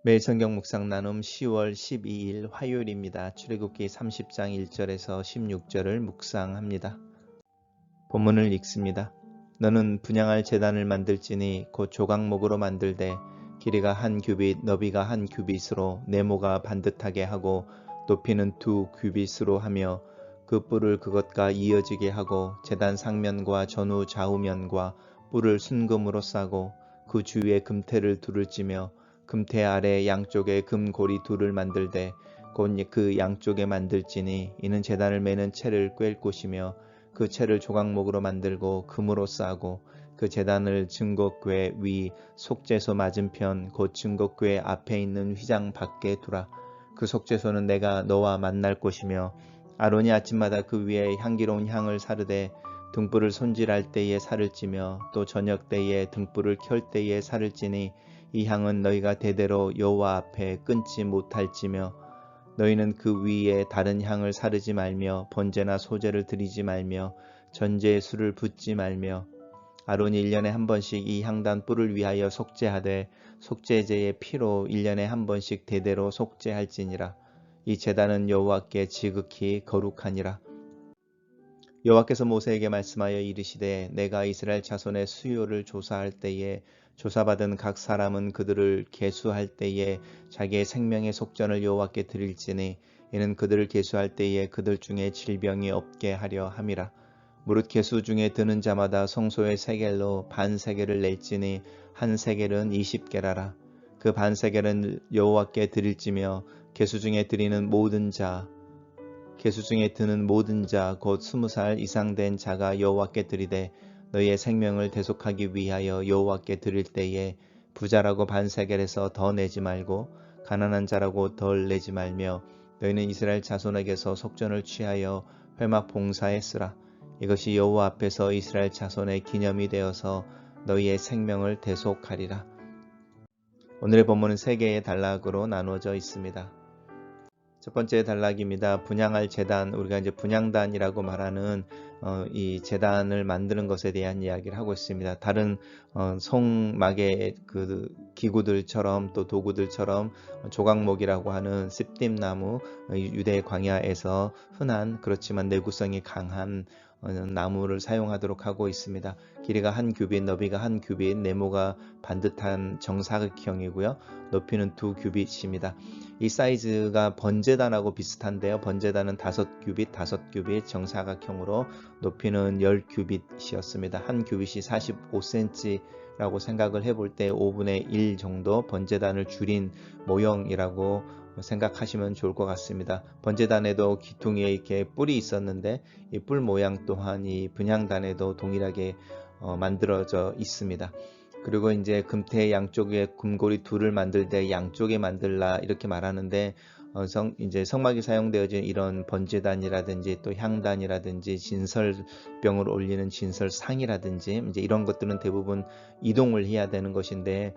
매일 성경 묵상 나눔 10월 12일 화요일입니다. 출애굽기 30장 1절에서 16절을 묵상합니다. 본문을 읽습니다. 너는 분향할 제단을 만들지니 곧 조각목으로 만들되 길이가 한 규빗 너비가 한 규빗으로 네모가 반듯하게 하고 높이는 2규빗으로 하며 그 뿔을 그것과 이어지게 하고 제단 상면과 전후 좌우면과 뿔을 순금으로 싸고 그 주위에 금태를 둘을 찌며 금태 아래 양쪽에 금고리 둘을 만들되 곧 그 양쪽에 만들지니 이는 제단을 매는 채를 꿰을 곳이며 그 채를 조각목으로 만들고 금으로 싸고 그 제단을 증거궤 위 속죄소 맞은편 곧 증거궤 앞에 있는 휘장 밖에 두라. 그 속죄소는 내가 너와 만날 곳이며 아론이 아침마다 그 위에 향기로운 향을 사르되 등불을 손질할 때에 살을 찌며 또 저녁 때에 등불을 켤 때에 살을 찌니 이 향은 너희가 대대로 여호와 앞에 끊지 못할지며 너희는 그 위에 다른 향을 사르지 말며 번제나 소제를 드리지 말며 전제의 술을 붓지 말며 아론이 1년에 한 번씩 이 향단 뿔을 위하여 속죄하되 속죄제의 피로 1년에 한 번씩 대대로 속죄할지니라. 이 제단은 여호와께 지극히 거룩하니라. 여호와께서 모세에게 말씀하여 이르시되 내가 이스라엘 자손의 수요를 조사할 때에 조사받은 각 사람은 그들을 계수할 때에 자기의 생명의 속전을 여호와께 드릴지니 이는 그들을 계수할 때에 그들 중에 질병이 없게 하려 함이라. 무릇 계수 중에 드는 자마다 성소의 세겔로 반 세겔을 낼지니 한 세겔은 20게라라. 그 반 세겔은 여호와께 드릴지며 계수 중에 드리는 모든 자 계수 중에 드는 모든 자 곧 20살 이상 된 자가 여호와께 드리되 너희의 생명을 대속하기 위하여 여호와께 드릴 때에 부자라고 반 세겔에서 더 내지 말고 가난한 자라고 덜 내지 말며 너희는 이스라엘 자손에게서 속전을 취하여 회막 봉사에 쓰라. 이것이 여호와 앞에서 이스라엘 자손의 기념이 되어서 너희의 생명을 대속하리라. 오늘의 본문은 3개의 단락으로 나누어져 있습니다. 첫 번째 단락입니다. 분향할 제단, 우리가 이제 분향단이라고 말하는 이 제단을 만드는 것에 대한 이야기를 하고 있습니다. 다른 성막의 그 기구들처럼 또 도구들처럼 조각목이라고 하는 씹딤나무, 유대 광야에서 흔한 그렇지만 내구성이 강한 나무를 사용하도록 하고 있습니다. 길이가 한 규빗, 너비가 한 규빗, 네모가 반듯한 정사각형이고요. 높이는 2규빗입니다. 이 사이즈가 번제단하고 비슷한데요. 번제단은 5규빗, 5규빗 정사각형으로 높이는 10규빗이었습니다. 한 규빗이 45cm라고 생각을 해볼 때 5분의 1 정도 번제단을 줄인 모형이라고 생각하시면 좋을 것 같습니다. 번제단에도 기둥에 이렇게 뿔이 있었는데 이 뿔 모양 또한 이 분향단에도 동일하게 만들어져 있습니다. 그리고 이제 금태 양쪽에 금고리 둘을 만들 때 양쪽에 만들라 이렇게 말하는데 이제 성막이 사용되어진 이런 번제단이라든지 또 향단이라든지 진설병을 올리는 진설상이라든지 이제 이런 것들은 대부분 이동을 해야 되는 것인데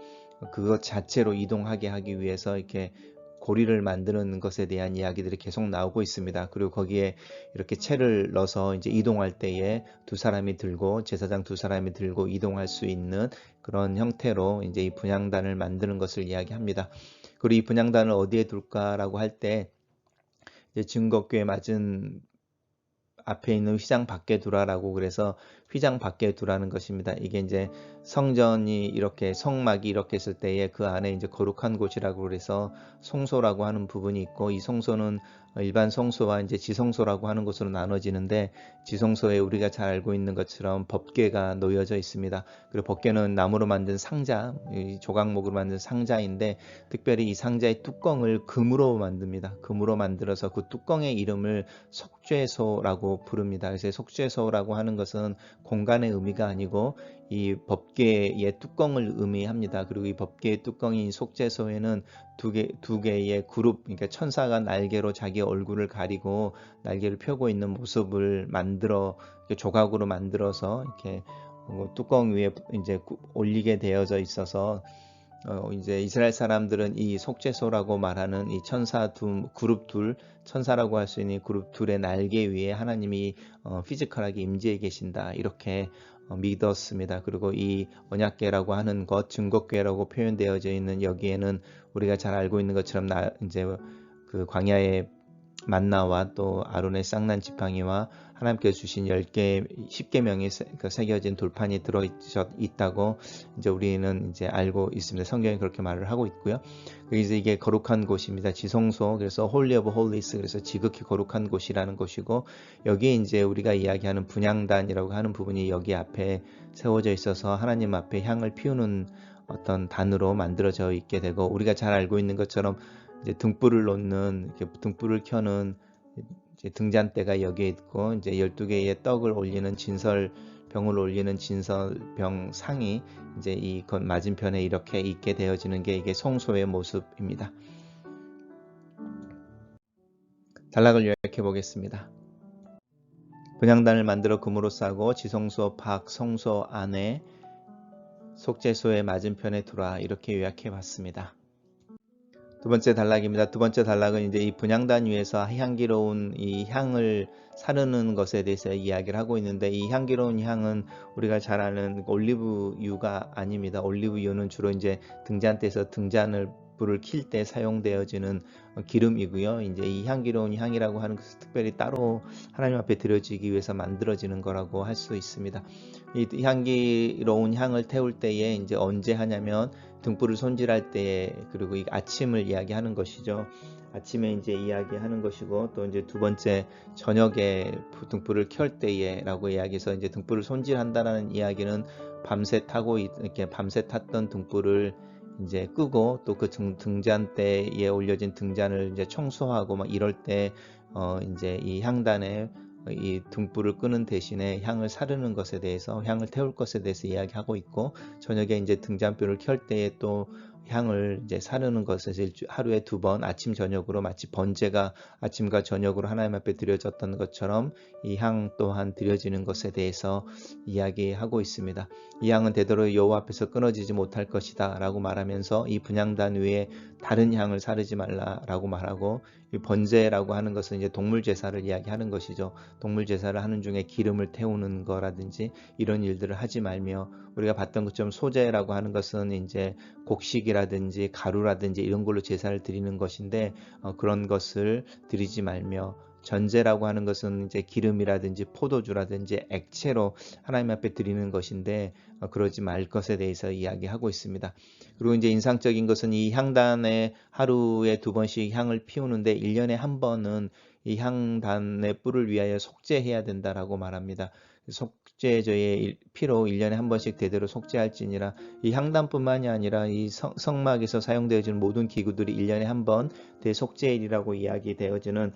그것 자체로 이동하게 하기 위해서 이렇게 고리를 만드는 것에 대한 이야기들이 계속 나오고 있습니다. 그리고 거기에 이렇게 채를 넣어서 이제 이동할 때에 두 사람이 들고 제사장 두 사람이 들고 이동할 수 있는 그런 형태로 이제 이 분향단을 만드는 것을 이야기합니다. 그리고 이 분향단을 어디에 둘까라고 할 때 증거궤 맞은 앞에 있는 휘장 밖에 두라라고 그래서 휘장 밖에 두라는 것입니다. 이게 이제 성전이 이렇게 성막이 이렇게 있을 때에 그 안에 이제 거룩한 곳이라고 그래서 성소라고 하는 부분이 있고 이 성소는 일반 성소와 이제 지성소라고 하는 것으로 나눠지는데 지성소에 우리가 잘 알고 있는 것처럼 법궤가 놓여져 있습니다. 그리고 법궤는 나무로 만든 상자, 조각목으로 만든 상자인데 특별히 이 상자의 뚜껑을 금으로 만듭니다. 금으로 만들어서 그 뚜껑의 이름을 속죄소라고 부릅니다. 그래서 속죄소라고 하는 것은 공간의 의미가 아니고 이 법궤의 뚜껑을 의미합니다. 그리고 이 법궤의 뚜껑인 속죄소에는 두 개의 그룹, 그러니까 천사가 날개로 자기 얼굴을 가리고 날개를 펴고 있는 모습을 만들어 조각으로 만들어서 이렇게 뚜껑 위에 이제 올리게 되어져 있어서 이제 이스라엘 사람들은 이 속죄소라고 말하는 이 천사 그룹 둘, 천사라고 할 수 있는 그룹 둘의 날개 위에 하나님이 피지컬하게 임재해 계신다. 이렇게 믿었습니다. 그리고 이 언약궤라고 하는 것, 증거궤라고 표현되어져 있는 여기에는 우리가 잘 알고 있는 것처럼 이제 그 광야의 만나와 또 아론의 쌍난 지팡이와 하나님께서 주신 10개, 10계명이 새겨진 돌판이 들어있다고 이제 우리는 이제 알고 있습니다. 성경이 그렇게 말을 하고 있고요. 그래서 이게 거룩한 곳입니다. 지성소, 그래서 Holy of Holies, 그래서 지극히 거룩한 곳이라는 것이고, 여기에 이제 우리가 이야기하는 분향단이라고 하는 부분이 여기 앞에 세워져 있어서 하나님 앞에 향을 피우는 어떤 단으로 만들어져 있게 되고, 우리가 잘 알고 있는 것처럼 이제 등불을 놓는, 이렇게 등불을 켜는 이제 등잔대가 여기에 있고, 이제 12개의 떡을 올리는 진설병을 올리는 진설병 상이 이제 이 맞은편에 이렇게 있게 되어지는 게 이게 성소의 모습입니다. 단락을 요약해 보겠습니다. 분향단을 만들어 금으로 싸고 지성소 밖 성소 안에 속죄소의 맞은편에 두라, 이렇게 요약해 봤습니다. 두 번째 단락입니다. 두 번째 단락은 이제 이 분향단 위에서 향기로운 이 향을 사르는 것에 대해서 이야기를 하고 있는데, 이 향기로운 향은 우리가 잘 아는 올리브유가 아닙니다. 올리브유는 주로 이제 등잔대에서 등잔을 불을 킬 때 사용되어지는 기름이고요. 이제 이 향기로운 향이라고 하는 것은 특별히 따로 하나님 앞에 드려지기 위해서 만들어지는 거라고 할 수 있습니다. 이 향기로운 향을 태울 때에 이제 언제 하냐면 등불을 손질할 때에, 그리고 이 아침을 이야기하는 것이죠. 아침에 이제 이야기하는 것이고, 또 이제 두 번째 저녁에 등불을 켤 때에라고 이야기해서 이제 등불을 손질한다라는 이야기는 밤새 타고 이렇게 밤새 탔던 등불을 이제 끄고, 또 그 등잔대에 올려진 등잔을 이제 청소하고 막 이럴 때 이제 이 향단에 이 등불을 끄는 대신에 향을 사르는 것에 대해서, 향을 태울 것에 대해서 이야기하고 있고, 저녁에 이제 등잔불을 켤 때에 또 향을 이제 사르는 것을 하루에 2번 아침 저녁으로, 마치 번제가 아침과 저녁으로 하나님 앞에 드려졌던 것처럼 이 향 또한 드려지는 것에 대해서 이야기하고 있습니다. 이 향은 되도록 여호와 앞에서 끊어지지 못할 것이다 라고 말하면서 이 분향단 위에 다른 향을 사르지 말라라고 말하고, 이 번제라고 하는 것은 이제 동물 제사를 이야기하는 것이죠. 동물 제사를 하는 중에 기름을 태우는 거라든지 이런 일들을 하지 말며, 우리가 봤던 것처럼 소제라고 하는 것은 이제 곡식이라든지 가루라든지 이런 걸로 제사를 드리는 것인데, 그런 것을 드리지 말며, 전제라고 하는 것은 이제 기름이라든지 포도주라든지 액체로 하나님 앞에 드리는 것인데 그러지 말 것에 대해서 이야기하고 있습니다. 그리고 이제 인상적인 것은 이 향단에 하루에 2번씩 향을 피우는데 1년에 1번은 이 향단의 뿔을 위하여 속죄해야 된다라고 말합니다. 속죄제의 피로 1년에 1번씩 대대로 속죄할지니라. 이 향단뿐만이 아니라 이 성막에서 사용되어지는 모든 기구들이 1년에 1번 대속죄일이라고 이야기되어지는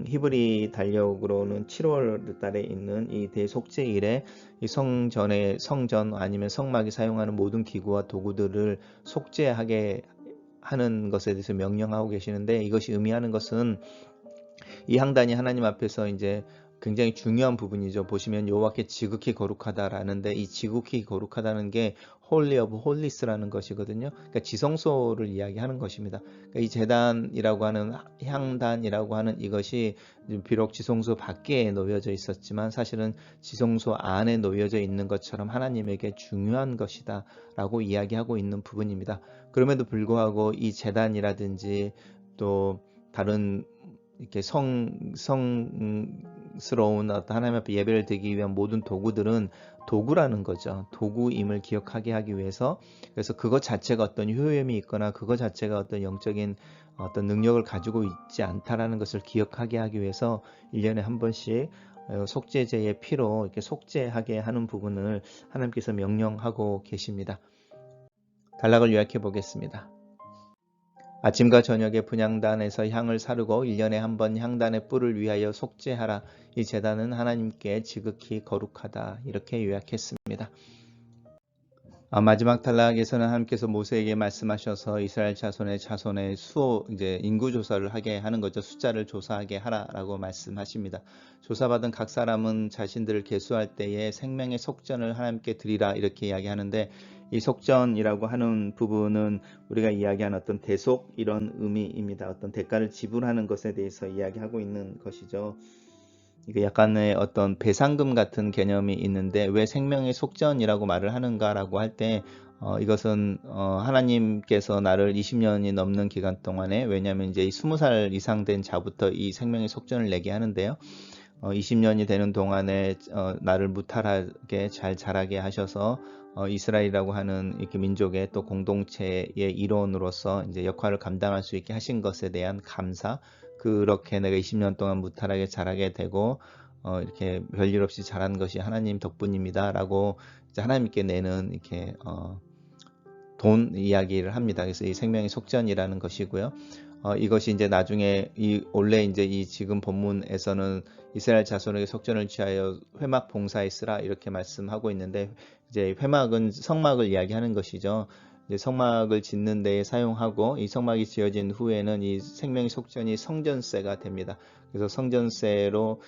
히브리 달력으로는 7월 달에 있는 이 대속죄일에 이 성전 아니면 성막이 사용하는 모든 기구와 도구들을 속죄하게 하는 것에 대해서 명령하고 계시는데, 이것이 의미하는 것은 이 향단이 하나님 앞에서 이제 굉장히 중요한 부분이죠. 보시면 여호와께 지극히 거룩하다라는데, 이 지극히 거룩하다는 게 Holy of Holies라는 것이거든요. 그러니까 지성소를 이야기하는 것입니다. 그러니까 이 제단이라고 하는, 향단이라고 하는 이것이 비록 지성소 밖에 놓여져 있었지만 사실은 지성소 안에 놓여져 있는 것처럼 하나님에게 중요한 것이다 라고 이야기하고 있는 부분입니다. 그럼에도 불구하고 이 제단이라든지 또 다른 이렇게 성스러운 어떤 하나님 앞에 예배를 드리기 위한 모든 도구들은 도구라는 거죠. 도구임을 기억하게 하기 위해서, 그래서 그것 자체가 어떤 효용이 있거나 그것 자체가 어떤 영적인 어떤 능력을 가지고 있지 않다라는 것을 기억하게 하기 위해서 1년에 1번씩 속죄제의 피로 이렇게 속죄하게 하는 부분을 하나님께서 명령하고 계십니다. 단락을 요약해 보겠습니다. 아침과 저녁에 분향단에서 향을 사르고 1년에 1번 향단의 뿔을 위하여 속죄하라. 이 제단은 하나님께 지극히 거룩하다. 이렇게 요약했습니다. 마지막 단락에서는 하나님께서 모세에게 말씀하셔서 이스라엘 자손의 수호, 이제 인구 조사를 하게 하는 거죠. 숫자를 조사하게 하라라고 말씀하십니다. 조사받은 각 사람은 자신들을 계수할 때에 생명의 속전을 하나님께 드리라, 이렇게 이야기하는데, 이 속전이라고 하는 부분은 우리가 이야기한 어떤 대속, 이런 의미입니다. 어떤 대가를 지불하는 것에 대해서 이야기하고 있는 것이죠. 이게 약간의 어떤 배상금 같은 개념이 있는데 왜 생명의 속전이라고 말을 하는가라고 할 때 이것은 하나님께서 나를 20년이 넘는 기간 동안에, 왜냐하면 이제 20살 이상 된 자부터 이 생명의 속전을 내게 하는데요. 20년이 되는 동안에 나를 무탈하게 잘 자라게 하셔서 이스라엘이라고 하는 이렇게 민족의 또 공동체의 일원으로서 이제 역할을 감당할 수 있게 하신 것에 대한 감사, 그렇게 내가 20년 동안 무탈하게 자라게 되고 이렇게 별일 없이 자란 것이 하나님 덕분입니다라고 이제 하나님께 내는 이렇게 돈 이야기를 합니다. 그래서 이 생명의 속전이라는 것이고요. 이것이 이제 나중에 원래 이제 이 지금 본문에서는 이스라엘 자손에게 속전을 취하여 회막 봉사에 쓰라 이렇게 말씀하고 있는데, 이제 회막은 성막을 이야기하는 것이죠. 이제 성막을 짓는 데에 사용하고, 이 성막이 지어진 후에는 이 생명의 속전이 성전세가 됩니다. 그래서 성전세로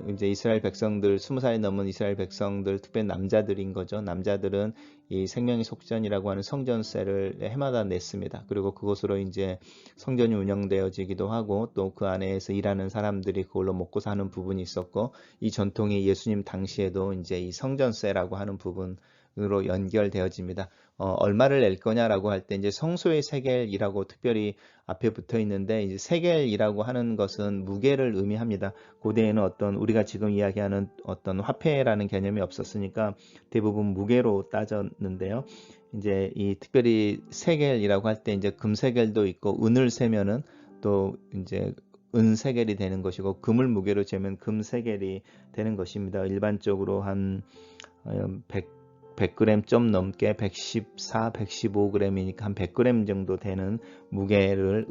이제 이스라엘 백성들, 20살이 넘은 이스라엘 백성들, 특별히 남자들인 거죠. 남자들은 이 생명의 속전이라고 하는 성전세를 해마다 냈습니다. 그리고 그것으로 이제 성전이 운영되어지기도 하고, 또 그 안에서 일하는 사람들이 그걸로 먹고 사는 부분이 있었고, 이 전통이 예수님 당시에도 이제 이 성전세라고 하는 부분으로 연결되어집니다. 얼마를 낼 거냐라고 할 때 이제 성소의 세겔이라고 특별히 앞에 붙어 있는데, 이제 세겔이라고 하는 것은 무게를 의미합니다. 고대에는 어떤 우리가 지금 이야기하는 어떤 화폐라는 개념이 없었으니까 대부분 무게로 따졌는데요. 이제 이 특별히 세겔이라고 할 때 이제 금세겔도 있고, 은을 세면은 또 이제 은세겔이 되는 것이고, 금을 무게로 재면 금세겔이 되는 것입니다. 일반적으로 한 100g 좀 넘게 114, 115g이니까 한 100g 정도 되는 무게를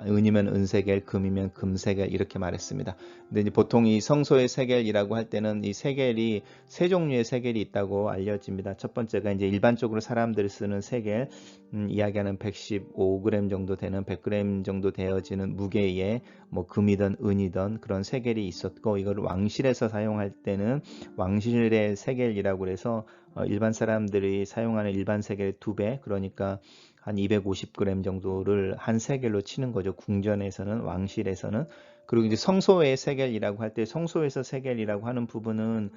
은이면 은세겔, 금이면 금세겔 이렇게 말했습니다. 근데 이제 보통 이 성소의 세겔이라고 할 때는 이 세겔이 세 종류의 세겔이 있다고 알려집니다. 첫 번째가 이제 일반적으로 사람들이 쓰는 세겔, 이야기하는 115g 정도 되는 100g 정도 되어지는 무게의 뭐 금이든 은이든 그런 세겔이 있었고, 이걸 왕실에서 사용할 때는 왕실의 세겔이라고 해서 일반 사람들이 사용하는 일반 세겔의 2배, 그러니까 한 250g 정도를 한 세겔로 치는 거죠. 궁전에서는, 왕실에서는. 그리고 이제 성소의 세겔이라고 할 때, 성소에서 세겔이라고 하는 부분은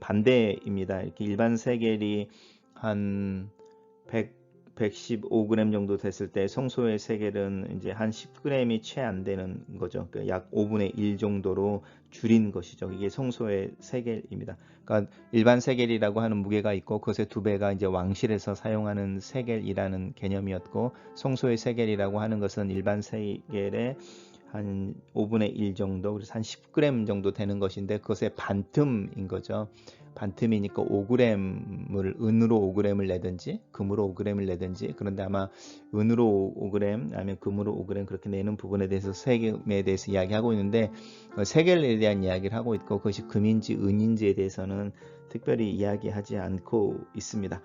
반대입니다. 이렇게 일반 세겔이 한 115g 정도 됐을 때 성소의 세겔은 이제 한 10g이 채 안 되는 거죠. 그러니까 약 5분의 1 정도로 줄인 것이죠. 이게 성소의 세겔입니다. 그러니까 일반 세겔이라고 하는 무게가 있고, 그것의 2배가 이제 왕실에서 사용하는 세겔이라는 개념이었고, 성소의 세겔이라고 하는 것은 일반 세겔의 한 5분의 1 정도, 그래서 한 10g 정도 되는 것인데, 그것의 반틈인 거죠. 반틈이니까 5g을, 은으로 5g을 내든지 금으로 5g을 내든지, 그런데 아마 은으로 5g 아니면 금으로 5g 그렇게 내는 부분에 대해서 세금에 대해서 이야기하고 있는데, 세겔에 대한 이야기를 하고 있고, 그것이 금인지 은인지에 대해서는 특별히 이야기하지 않고 있습니다.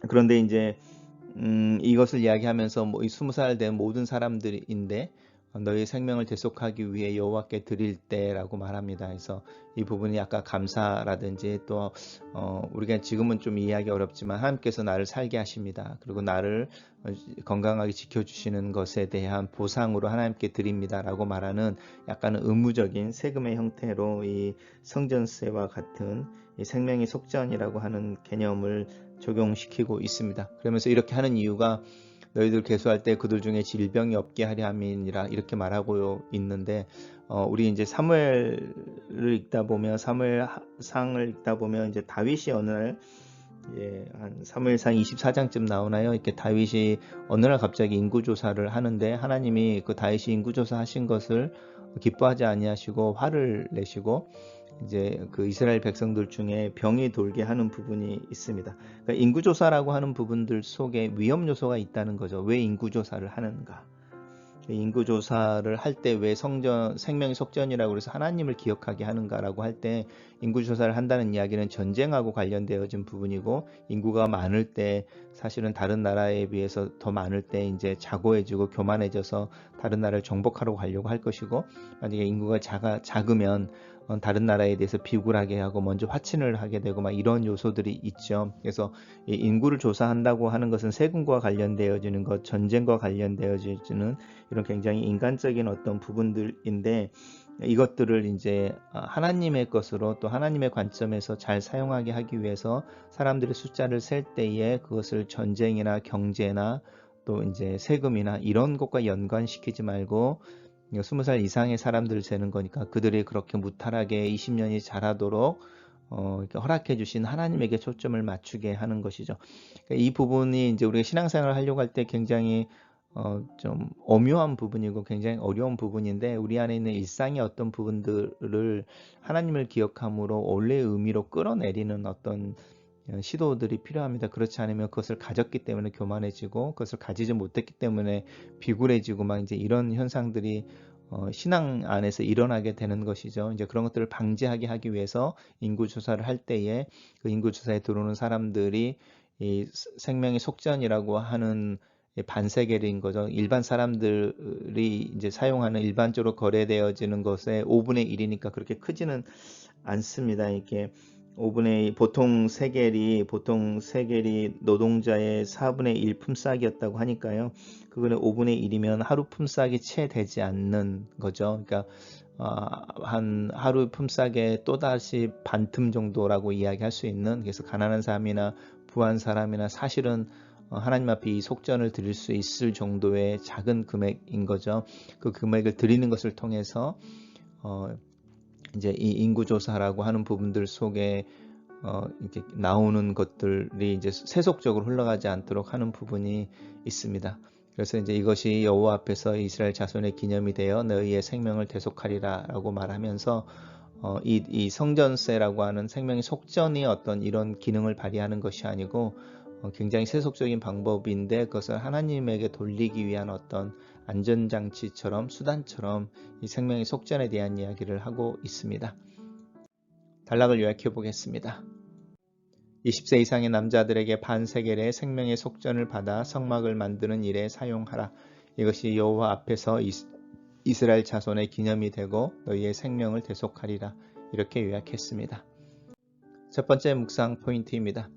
그런데 이제 이것을 이야기하면서 뭐 이 20살 된 모든 사람들인데 너희 생명을 대속하기 위해 여호와께 드릴 때라고 말합니다. 그래서 이 부분이 아까 감사라든지 또 우리가 지금은 좀 이해하기 어렵지만 하나님께서 나를 살게 하십니다. 그리고 나를 건강하게 지켜주시는 것에 대한 보상으로 하나님께 드립니다라고 말하는 약간은 의무적인 세금의 형태로 이 성전세와 같은 이 생명의 속전이라고 하는 개념을 적용시키고 있습니다. 그러면서 이렇게 하는 이유가 너희들 계수할 때 그들 중에 질병이 없게 하려 함이니라 이렇게 말하고 있는데, 우리 이제 사무엘을 읽다 보면, 사무엘상을 읽다 보면 이제 다윗이 어느 날, 한 사무엘상 24장쯤 나오나요? 이렇게 다윗이 어느 날 갑자기 인구조사를 하는데, 하나님이 그 다윗이 인구조사 하신 것을 기뻐하지 아니하시고 화를 내시고, 이제 그 이스라엘 백성들 중에 병이 돌게 하는 부분이 있습니다. 그러니까 인구조사라고 하는 부분들 속에 위험 요소가 있다는 거죠. 왜 인구조사를 하는가? 인구조사를 할 때 왜 생명의 속전이라고 해서 하나님을 기억하게 하는가라고 할 때, 인구조사를 한다는 이야기는 전쟁하고 관련되어진 부분이고, 인구가 많을 때 사실은 다른 나라에 비해서 더 많을 때 이제 자고해지고 교만해져서 다른 나라를 정복하러 가려고 할 것이고, 만약에 인구가 작으면 다른 나라에 대해서 비굴하게 하고 먼저 화친을 하게 되고 막 이런 요소들이 있죠. 그래서 이 인구를 조사한다고 하는 것은 세금과 관련되어지는 것, 전쟁과 관련되어지는 이런 굉장히 인간적인 어떤 부분들인데, 이것들을 이제 하나님의 것으로 또 하나님의 관점에서 잘 사용하게 하기 위해서 사람들의 숫자를 셀 때에 그것을 전쟁이나 경제나 또 이제 세금이나 이런 것과 연관시키지 말고 20살 이상의 사람들을 재는 거니까 그들이 그렇게 무탈하게 20년이 자라도록 이렇게 허락해 주신 하나님에게 초점을 맞추게 하는 것이죠. 그러니까 이 부분이 이제 우리가 신앙생활을 하려고 할 때 굉장히 좀 오묘한 부분이고 굉장히 어려운 부분인데 우리 안에 있는 일상의 어떤 부분들을 하나님을 기억함으로 원래의 의미로 끌어내리는 어떤 시도들이 필요합니다. 그렇지 않으면 그것을 가졌기 때문에 교만해지고 그것을 가지지 못했기 때문에 비굴해지고 막 이제 이런 현상들이 신앙 안에서 일어나게 되는 것이죠. 이제 그런 것들을 방지하게 하기 위해서 인구 조사를 할 때에 그 인구 조사에 들어오는 사람들이 이 생명의 속전이라고 하는 반세계인 거죠. 일반 사람들이 이제 사용하는 일반적으로 거래되어지는 것의 5분의 1이니까 그렇게 크지는 않습니다. 이게 5분의 보통 세겔이 노동자의 4분의 1 품삯이었다고 하니까요. 그거는 5분의 1이면 하루 품삯이 채 되지 않는 거죠. 그러니까 한 하루 품삯의 또다시 반틈 정도라고 이야기할 수 있는, 그래서 가난한 사람이나 부한 사람이나 사실은 하나님 앞에 이 속전을 드릴 수 있을 정도의 작은 금액인 거죠. 그 금액을 드리는 것을 통해서 이제 이 인구조사라고 하는 부분들 속에 이렇게 나오는 것들이 이제 세속적으로 흘러가지 않도록 하는 부분이 있습니다. 그래서 이제 이것이 여호와 앞에서 이스라엘 자손의 기념이 되어 너희의 생명을 대속하리라라고 말하면서 이 성전세라고 하는 생명의 속전이 어떤 이런 기능을 발휘하는 것이 아니고 굉장히 세속적인 방법인데 그것을 하나님에게 돌리기 위한 어떤 안전장치처럼 수단처럼 이 생명의 속전에 대한 이야기를 하고 있습니다. 단락을 요약해 보겠습니다. 20세 이상의 남자들에게 반세겔의 생명의 속전을 받아 성막을 만드는 일에 사용하라. 이것이 여호와 앞에서 이스라엘 자손의 기념이 되고 너희의 생명을 대속하리라. 이렇게 요약했습니다. 첫 번째 묵상 포인트입니다.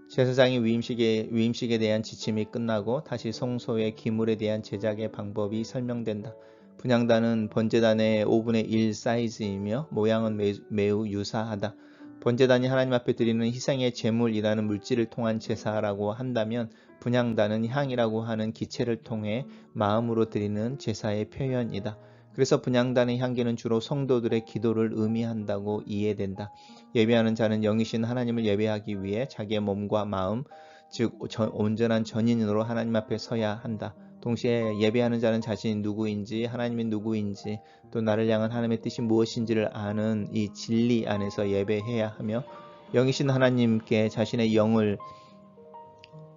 제사장의 위임식에 대한 지침이 끝나고 다시 성소의 기물에 대한 제작의 방법이 설명된다. 분향단은 번제단의 5분의 1 사이즈이며 모양은 매우 유사하다. 번제단이 하나님 앞에 드리는 희생의 제물이라는 물질을 통한 제사라고 한다면 분향단은 향이라고 하는 기체를 통해 마음으로 드리는 제사의 표현이다. 그래서 분향단의 향기는 주로 성도들의 기도를 의미한다고 이해된다. 예배하는 자는 영이신 하나님을 예배하기 위해 자기의 몸과 마음, 즉 온전한 전인으로 하나님 앞에 서야 한다. 동시에 예배하는 자는 자신이 누구인지, 하나님이 누구인지, 또 나를 향한 하나님의 뜻이 무엇인지를 아는 이 진리 안에서 예배해야 하며 영이신 하나님께 자신의 영을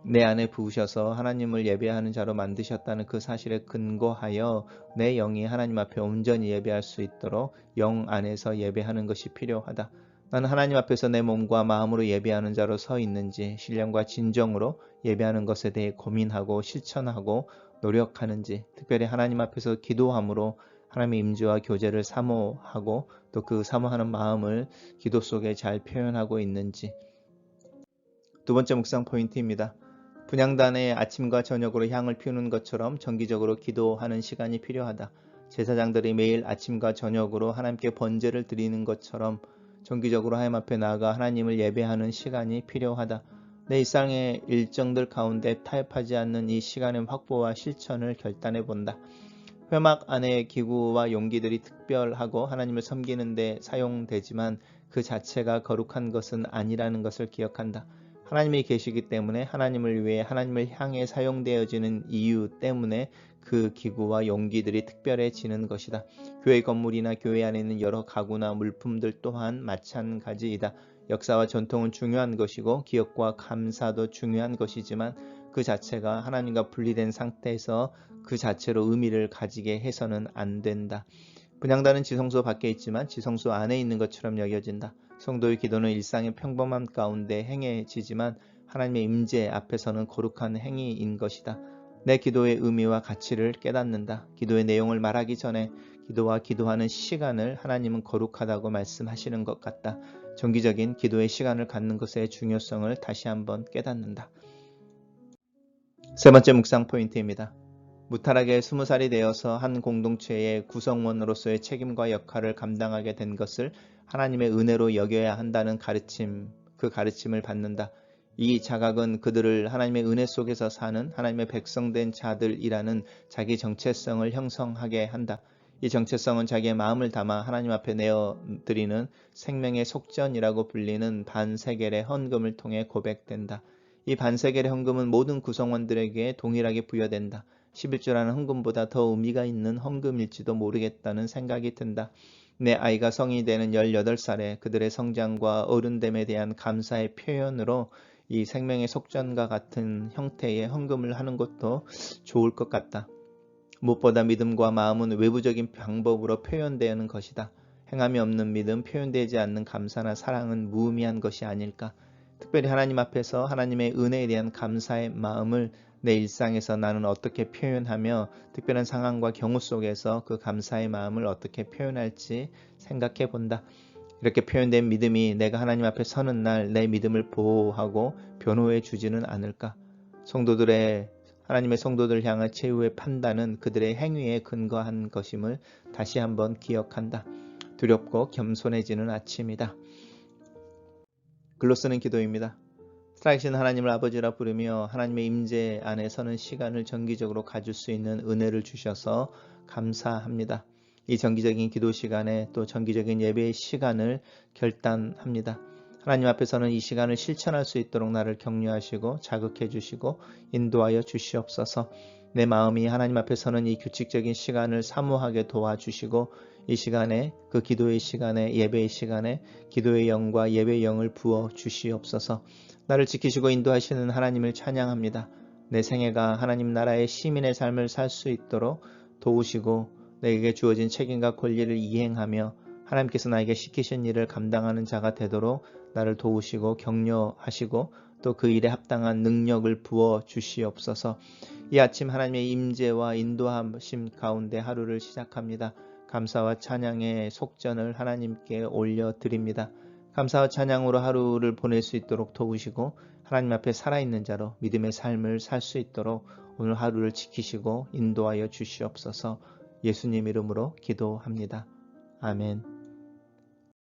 내 안에 부으셔서 하나님을 예배하는 자로 만드셨다는 그 사실에 근거하여 내 영이 하나님 앞에 온전히 예배할 수 있도록 영 안에서 예배하는 것이 필요하다. 나는 하나님 앞에서 내 몸과 마음으로 예배하는 자로 서 있는지, 신령과 진정으로 예배하는 것에 대해 고민하고 실천하고 노력하는지, 특별히 하나님 앞에서 기도함으로 하나님의 임재와 교제를 사모하고 또 그 사모하는 마음을 기도 속에 잘 표현하고 있는지. 두 번째 묵상 포인트입니다. 분향단에 아침과 저녁으로 향을 피우는 것처럼 정기적으로 기도하는 시간이 필요하다. 제사장들이 매일 아침과 저녁으로 하나님께 번제를 드리는 것처럼 정기적으로 하나님 앞에 나아가 하나님을 예배하는 시간이 필요하다. 내 일상의 일정들 가운데 타협하지 않는 이 시간의 확보와 실천을 결단해 본다. 회막 안의 기구와 용기들이 특별하고 하나님을 섬기는 데 사용되지만 그 자체가 거룩한 것은 아니라는 것을 기억한다. 하나님이 계시기 때문에 하나님을 위해 하나님을 향해 사용되어지는 이유 때문에 그 기구와 용기들이 특별해지는 것이다. 교회 건물이나 교회 안에 있는 여러 가구나 물품들 또한 마찬가지이다. 역사와 전통은 중요한 것이고 기억과 감사도 중요한 것이지만 그 자체가 하나님과 분리된 상태에서 그 자체로 의미를 가지게 해서는 안 된다. 분향단은 지성소 밖에 있지만 지성소 안에 있는 것처럼 여겨진다. 성도의 기도는 일상의 평범함 가운데 행해지지만 하나님의 임재 앞에서는 거룩한 행위인 것이다. 내 기도의 의미와 가치를 깨닫는다. 기도의 내용을 말하기 전에 기도와 기도하는 시간을 하나님은 거룩하다고 말씀하시는 것 같다. 정기적인 기도의 시간을 갖는 것의 중요성을 다시 한번 깨닫는다. 세 번째 묵상 포인트입니다. 무탈하게 20살이 되어서 한 공동체의 구성원으로서의 책임과 역할을 감당하게 된 것을 하나님의 은혜로 여겨야 한다는 가르침, 그 가르침을 받는다. 이 자각은 그들을 하나님의 은혜 속에서 사는 하나님의 백성된 자들이라는 자기 정체성을 형성하게 한다. 이 정체성은 자기의 마음을 담아 하나님 앞에 내어드리는 생명의 속전이라고 불리는 반세겔의 헌금을 통해 고백된다. 이 반세겔의 헌금은 모든 구성원들에게 동일하게 부여된다. 11조라는 헌금보다 더 의미가 있는 헌금일지도 모르겠다는 생각이 든다. 내 아이가 성인이 되는 18살에 그들의 성장과 어른됨에 대한 감사의 표현으로 이 생명의 속전과 같은 형태의 헌금을 하는 것도 좋을 것 같다. 무엇보다 믿음과 마음은 외부적인 방법으로 표현되는 것이다. 행함이 없는 믿음, 표현되지 않는 감사나 사랑은 무의미한 것이 아닐까. 특별히 하나님 앞에서 하나님의 은혜에 대한 감사의 마음을 내 일상에서 나는 어떻게 표현하며 특별한 상황과 경우 속에서 그 감사의 마음을 어떻게 표현할지 생각해 본다. 이렇게 표현된 믿음이 내가 하나님 앞에 서는 날 내 믿음을 보호하고 변호해 주지는 않을까. 하나님의 성도들 향한 최후의 판단은 그들의 행위에 근거한 것임을 다시 한번 기억한다. 두렵고 겸손해지는 아침이다. 글로 쓰는 기도입니다. 살아계신 하나님을 아버지라 부르며 하나님의 임재 안에 서는 시간을 정기적으로 가질 수 있는 은혜를 주셔서 감사합니다. 이 정기적인 기도 시간에 또 정기적인 예배의 시간을 결단합니다. 하나님 앞에서는 이 시간을 실천할 수 있도록 나를 격려하시고 자극해 주시고 인도하여 주시옵소서. 내 마음이 하나님 앞에서는 이 규칙적인 시간을 사모하게 도와주시고 이 시간에 그 기도의 시간에 예배의 시간에 기도의 영과 예배의 영을 부어 주시옵소서. 나를 지키시고 인도하시는 하나님을 찬양합니다. 내 생애가 하나님 나라의 시민의 삶을 살 수 있도록 도우시고 내게 주어진 책임과 권리를 이행하며 하나님께서 나에게 시키신 일을 감당하는 자가 되도록 나를 도우시고 격려하시고 또 그 일에 합당한 능력을 부어 주시옵소서. 이 아침 하나님의 임재와 인도하심 가운데 하루를 시작합니다. 감사와 찬양의 속전을 하나님께 올려드립니다. 감사와 찬양으로 하루를 보낼 수 있도록 도우시고 하나님 앞에 살아있는 자로 믿음의 삶을 살 수 있도록 오늘 하루를 지키시고 인도하여 주시옵소서. 예수님 이름으로 기도합니다. 아멘.